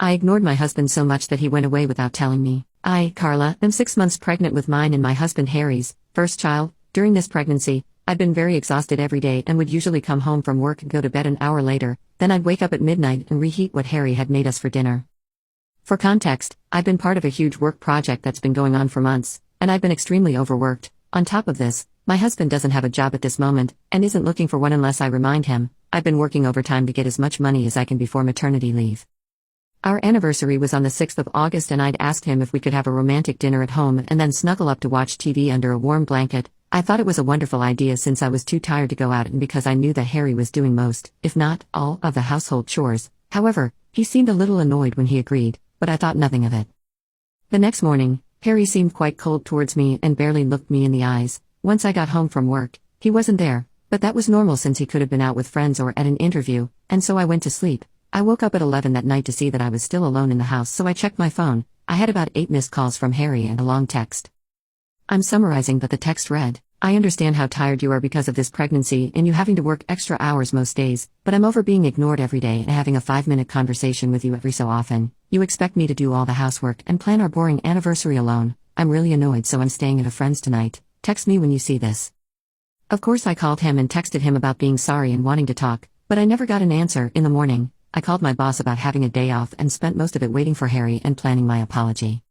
I ignored my husband so much that he went away without telling me. I, Carla, am 6 months pregnant with mine and my husband Harry's first child. During this pregnancy, I'd been very exhausted every day and would usually come home from work and go to bed an hour later, then I'd wake up at midnight and reheat what Harry had made us for dinner. For context, I've been part of a huge work project that's been going on for months, and I've been extremely overworked. On top of this, my husband doesn't have a job at this moment, and isn't looking for one unless I remind him. I've been working overtime to get as much money as I can before maternity leave. Our anniversary was on the 6th of August and I'd asked him if we could have a romantic dinner at home and then snuggle up to watch TV under a warm blanket. I thought it was a wonderful idea since I was too tired to go out and because I knew that Harry was doing most, if not all, of the household chores. However, he seemed a little annoyed when he agreed, but I thought nothing of it. The next morning, Harry seemed quite cold towards me and barely looked me in the eyes. Once I got home from work, he wasn't there, but that was normal since he could have been out with friends or at an interview, and so I went to sleep. I woke up at 11 that night to see that I was still alone in the house, so I checked my phone. I had about 8 missed calls from Harry and a long text. I'm summarizing, but the text read, "I understand how tired you are because of this pregnancy and you having to work extra hours most days, but I'm over being ignored every day and having a 5-minute conversation with you every so often. You expect me to do all the housework and plan our boring anniversary alone. I'm really annoyed, so I'm staying at a friend's tonight. Text me when you see this." Of course I called him and texted him about being sorry and wanting to talk, but I never got an answer. In the morning, I called my boss about having a day off and spent most of it waiting for Harry and planning my apology.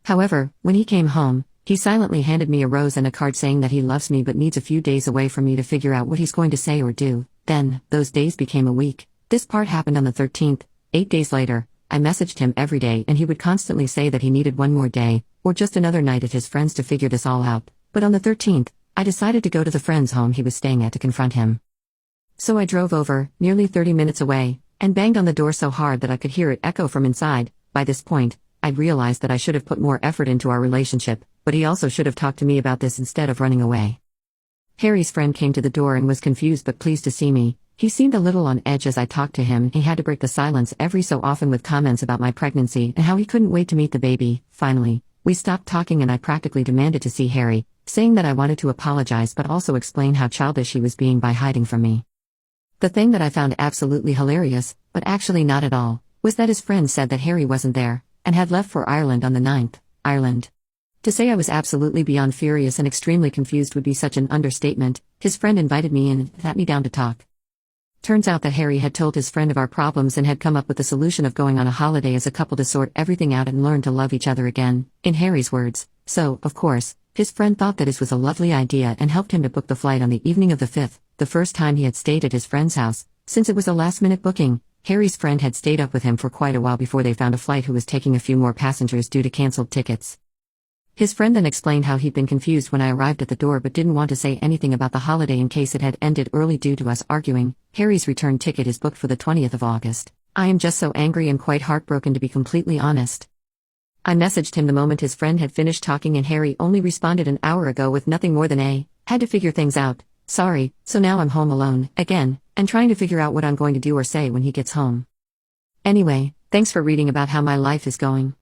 However, when he came home, he silently handed me a rose and a card saying that he loves me but needs a few days away from me to figure out what he's going to say or do. Then, those days became a week. This part happened on the 13th. 8 days later, I messaged him every day and he would constantly say that he needed one more day, or just another night at his friend's to figure this all out. But on the 13th, I decided to go to the friend's home he was staying at to confront him. So I drove over, nearly 30 minutes away, and banged on the door so hard that I could hear it echo from inside. By this point, I'd realized that I should have put more effort into our relationship, but he also should have talked to me about this instead of running away. Harry's friend came to the door and was confused but pleased to see me. He seemed a little on edge as I talked to him. He had to break the silence every so often with comments about my pregnancy and how he couldn't wait to meet the baby. Finally, we stopped talking and I practically demanded to see Harry, saying that I wanted to apologize but also explain how childish he was being by hiding from me. The thing that I found absolutely hilarious, but actually not at all, was that his friend said that Harry wasn't there, and had left for Ireland on the 9th. Ireland. To say I was absolutely beyond furious and extremely confused would be such an understatement. His friend invited me in and sat me down to talk. Turns out that Harry had told his friend of our problems and had come up with the solution of going on a holiday as a couple to sort everything out and learn to love each other again, in Harry's words. So, of course, his friend thought that this was a lovely idea and helped him to book the flight on the evening of the 5th, the first time he had stayed at his friend's house. Since it was a last-minute booking, Harry's friend had stayed up with him for quite a while before they found a flight who was taking a few more passengers due to cancelled tickets. His friend then explained how he'd been confused when I arrived at the door but didn't want to say anything about the holiday in case it had ended early due to us arguing. Harry's return ticket is booked for the 20th of August. I am just so angry and quite heartbroken, to be completely honest. I messaged him the moment his friend had finished talking and Harry only responded an hour ago with nothing more than had to figure things out. Sorry, so now I'm home alone, again, and trying to figure out what I'm going to do or say when he gets home. Anyway, thanks for reading about how my life is going.